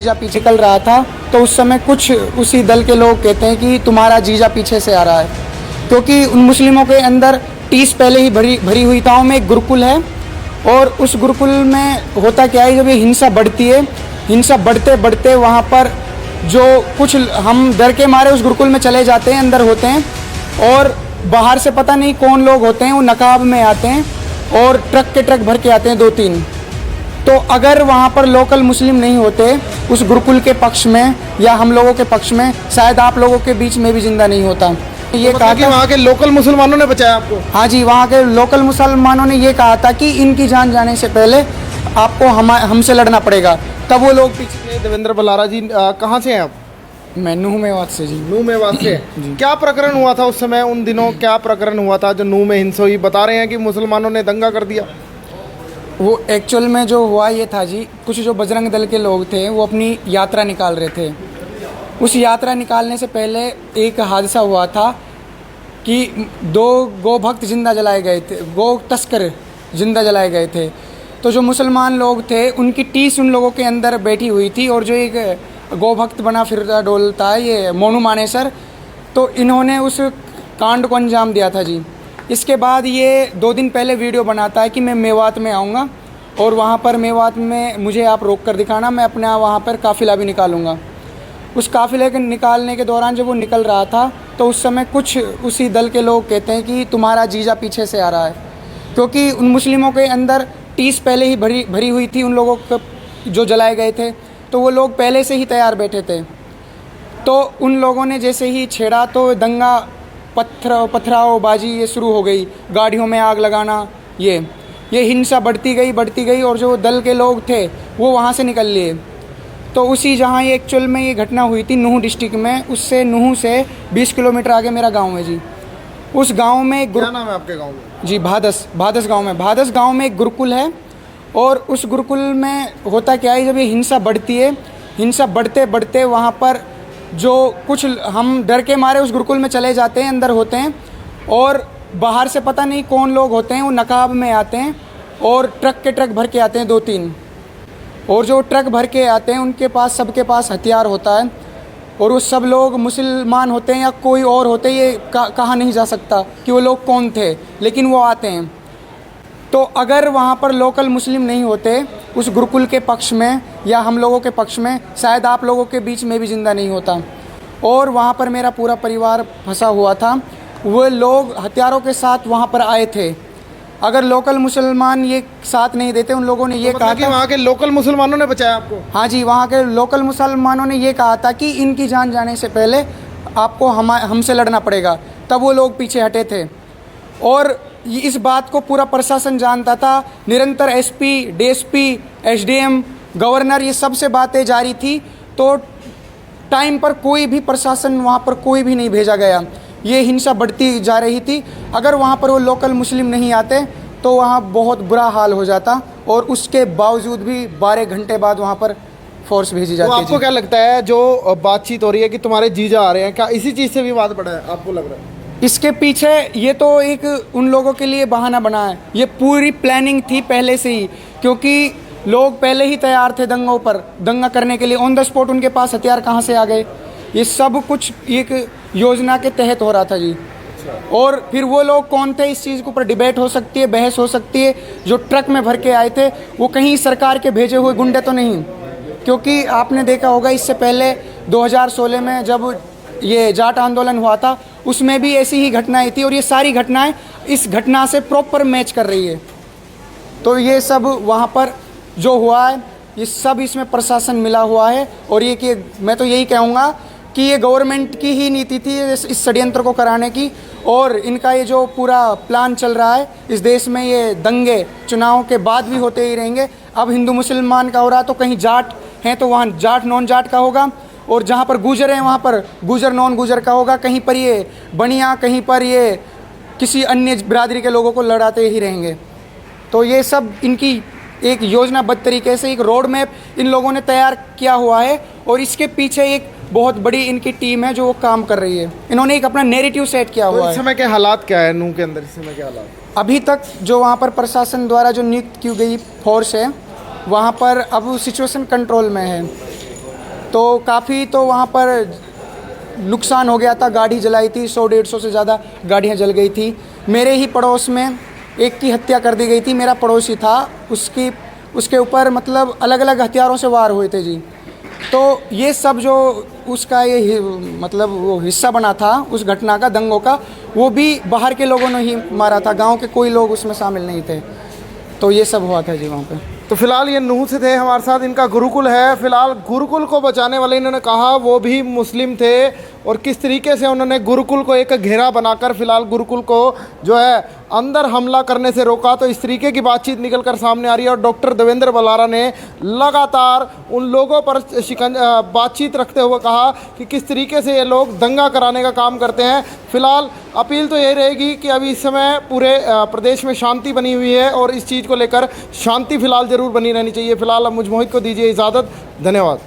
जीजा पीछे निकल रहा था तो उस समय कुछ उसी दल के लोग कहते हैं कि तुम्हारा जीजा पीछे से आ रहा है, क्योंकि उन मुस्लिमों के अंदर 30 पहले ही भरी हुई गाँव में एक गुरुकुल है। और उस गुरुकुल में होता क्या है, जब ये हिंसा बढ़ती है, हिंसा बढ़ते बढ़ते वहाँ पर जो कुछ हम डर के मारे उस गुरुकुल में चले जाते हैं, अंदर होते हैं और बाहर से पता नहीं कौन लोग होते हैं, वो नकाब में आते हैं और ट्रक के ट्रक भर के आते हैं 2-3। तो अगर वहाँ पर लोकल मुस्लिम नहीं होते उस गुरुकुल के पक्ष में या हम लोगों के पक्ष में, शायद आप लोगों के बीच में भी जिंदा नहीं होता। ये तो कहा कि था वहाँ के लोकल मुसलमानों ने बचाया आपको? हाँ जी, वहाँ के लोकल मुसलमानों ने ये कहा था कि इनकी जान जाने से पहले आपको हमसे लड़ना पड़ेगा, तब वो लोग पीछे। देवेंद्र बलारा जी कहाँ से हैं आप? मैं नूह मेवात से जी। नूह मेवात से। क्या प्रकरण हुआ था उस समय, उन दिनों क्या प्रकरण हुआ था जो नूह में हिंसा हुई? बता रहे हैं कि मुसलमानों ने दंगा कर दिया। वो एक्चुअल में जो हुआ ये था जी, कुछ जो बजरंग दल के लोग थे वो अपनी यात्रा निकाल रहे थे। उस यात्रा निकालने से पहले एक हादसा हुआ था कि 2 गो भक्त जिंदा जलाए गए थे, गो तस्कर जिंदा जलाए गए थे। तो जो मुसलमान लोग थे उनकी टीस उन लोगों के अंदर बैठी हुई थी और जो एक गो भक्त बना फिरता डोलता है ये मोनू मानेसर, तो इन्होंने उस कांड को अंजाम दिया था जी। इसके बाद ये 2 दिन पहले वीडियो बनाता है कि मैं मेवात में आऊँगा और वहाँ पर मेवात में मुझे आप रोक कर दिखाना, मैं अपना वहाँ पर काफ़िला भी निकालूंगा। उस काफ़िले के निकालने के दौरान जब वो निकल रहा था तो उस समय कुछ उसी दल के लोग कहते हैं कि तुम्हारा जीजा पीछे से आ रहा है, क्योंकि उन मुस्लिमों के अंदर 30 पहले ही भरी हुई थी उन लोगों को जो जलाए गए थे, तो वो लोग पहले से ही तैयार बैठे थे। तो उन लोगों ने जैसे ही छेड़ा तो दंगा पथराव बाजी ये शुरू हो गई, गाड़ियों में आग लगाना, ये हिंसा बढ़ती गई और जो दल के लोग थे वो वहाँ से निकल लिए। तो उसी जहाँ ये एक्चुअल में ये घटना हुई थी नूह डिस्ट्रिक्ट में, उससे नूह से 20 किलोमीटर आगे मेरा गांव है जी। उस गांव में क्या नाम है आपके गांव में? जी भादस गांव में। भादस गांव में एक गुरुकुल है और उस गुरुकुल में होता क्या है, जब ये हिंसा बढ़ती है, हिंसा बढ़ते बढ़ते वहाँ पर जो कुछ हम डर के मारे उस गुरुकुल में चले जाते हैं, अंदर होते हैं और बाहर से पता नहीं कौन लोग होते हैं, वो नकाब में आते हैं और ट्रक के ट्रक भर के आते हैं 2-3। और जो ट्रक भर के आते हैं उनके पास सबके पास हथियार होता है और वो सब लोग मुसलमान होते हैं या कोई और होते हैं, ये कहा नहीं जा सकता कि वो लोग कौन थे, लेकिन वो आते हैं। तो अगर वहाँ पर लोकल मुस्लिम नहीं होते उस गुरुकुल के पक्ष में या हम लोगों के पक्ष में, शायद आप लोगों के बीच में भी ज़िंदा नहीं होता। और वहाँ पर मेरा पूरा परिवार फंसा हुआ था, वो लोग हथियारों के साथ वहाँ पर आए थे। अगर लोकल मुसलमान ये साथ नहीं देते, उन लोगों ने ये कहा कि वहाँ के लोकल मुसलमानों ने बचाया आपको? हाँ जी, वहाँ के लोकल मुसलमानों ने ये कहा था कि इनकी जान जाने से पहले आपको हमसे लड़ना पड़ेगा, तब वो लोग पीछे हटे थे। और इस बात को पूरा प्रशासन जानता था, निरंतर एसपी, डीएसपी, एसडीएम, गवर्नर, ये सबसे बातें जारी थी। तो टाइम पर कोई भी प्रशासन वहाँ पर कोई भी नहीं भेजा गया, ये हिंसा बढ़ती जा रही थी। अगर वहाँ पर वो लोकल मुस्लिम नहीं आते तो वहाँ बहुत बुरा हाल हो जाता और उसके बावजूद भी 12 घंटे बाद वहाँ पर फोर्स भेजी जाती है। तो आपको क्या लगता है जो बातचीत हो रही है कि तुम्हारे जीजा आ रहे हैं, क्या इसी चीज़ से विवाद बढ़ा है आपको लग रहा है? इसके पीछे ये तो एक उन लोगों के लिए बहाना बना है, ये पूरी प्लानिंग थी पहले से ही, क्योंकि लोग पहले ही तैयार थे दंगा करने के लिए। ऑन द स्पॉट उनके पास हथियार कहाँ से आ गए, ये सब कुछ एक योजना के तहत हो रहा था जी। और फिर वो लोग कौन थे, इस चीज़ के ऊपर डिबेट हो सकती है, बहस हो सकती है। जो ट्रक में भर के आए थे वो कहीं सरकार के भेजे हुए गुंडे तो नहीं, क्योंकि आपने देखा होगा इससे पहले 2016 में जब ये जाट आंदोलन हुआ था उसमें भी ऐसी ही घटनाएं थी और ये सारी घटनाएं इस घटना से प्रॉपर मैच कर रही है। तो ये सब वहाँ पर जो हुआ है ये सब इसमें प्रशासन मिला हुआ है। और ये कि मैं तो यही कहूँगा कि ये गवर्नमेंट की ही नीति थी इस षड्यंत्र को कराने की, और इनका ये जो पूरा प्लान चल रहा है इस देश में, ये दंगे चुनाव के बाद भी होते ही रहेंगे। अब हिंदू मुसलमान का हो रहा तो कहीं जाट हैं तो वहाँ जाट नॉन जाट का होगा, और जहाँ पर गुजर हैं वहाँ पर गुजर नॉन गुजर का होगा, कहीं पर ये बनिया, कहीं पर ये किसी अन्य बिरादरी के लोगों को लड़ाते ही रहेंगे। तो ये सब इनकी एक योजनाबद्ध तरीके से एक रोड मैप इन लोगों ने तैयार किया हुआ है और इसके पीछे एक बहुत बड़ी इनकी टीम है जो वो काम कर रही है। इन्होंने एक अपना नैरेटिव सेट किया हुआ है। इस समय के हालात क्या है नूह के अंदर, इस समय के हालात? अभी तक जो वहाँ पर प्रशासन द्वारा जो नियुक्त की गई फोर्स है वहाँ पर अब सिचुएशन कंट्रोल में है। तो काफ़ी तो वहाँ पर नुकसान हो गया था, गाड़ी जलाई थी, 100-150 से ज़्यादा गाड़ियाँ जल गई थी। मेरे ही पड़ोस में एक की हत्या कर दी गई थी, मेरा पड़ोसी था, उसके ऊपर मतलब अलग अलग हथियारों से वार हुए थे जी। तो ये सब जो उसका मतलब वो हिस्सा बना था उस घटना का, दंगों का, वो भी बाहर के लोगों ने ही मारा था, गांव के कोई लोग उसमें शामिल नहीं थे। तो ये सब हुआ था जी वहाँ पे। तो फिलहाल ये नूह से थे हमारे साथ, इनका गुरुकुल है। फिलहाल गुरुकुल को बचाने वाले इन्होंने कहा वो भी मुस्लिम थे और किस तरीके से उन्होंने गुरुकुल को एक घेरा बनाकर फिलहाल गुरुकुल को जो है अंदर हमला करने से रोका। तो इस तरीके की बातचीत निकल कर सामने आ रही है और डॉक्टर देवेंद्र बलारा ने लगातार उन लोगों पर बातचीत रखते हुए कहा कि किस तरीके से ये लोग दंगा कराने का काम करते हैं। फिलहाल अपील तो यही रहेगी कि अभी इस समय पूरे प्रदेश में शांति बनी हुई है और इस चीज़ को लेकर शांति फिलहाल ज़रूर बनी रहनी चाहिए। फिलहाल अब मुझ मोहित को दीजिए इजाज़त। धन्यवाद।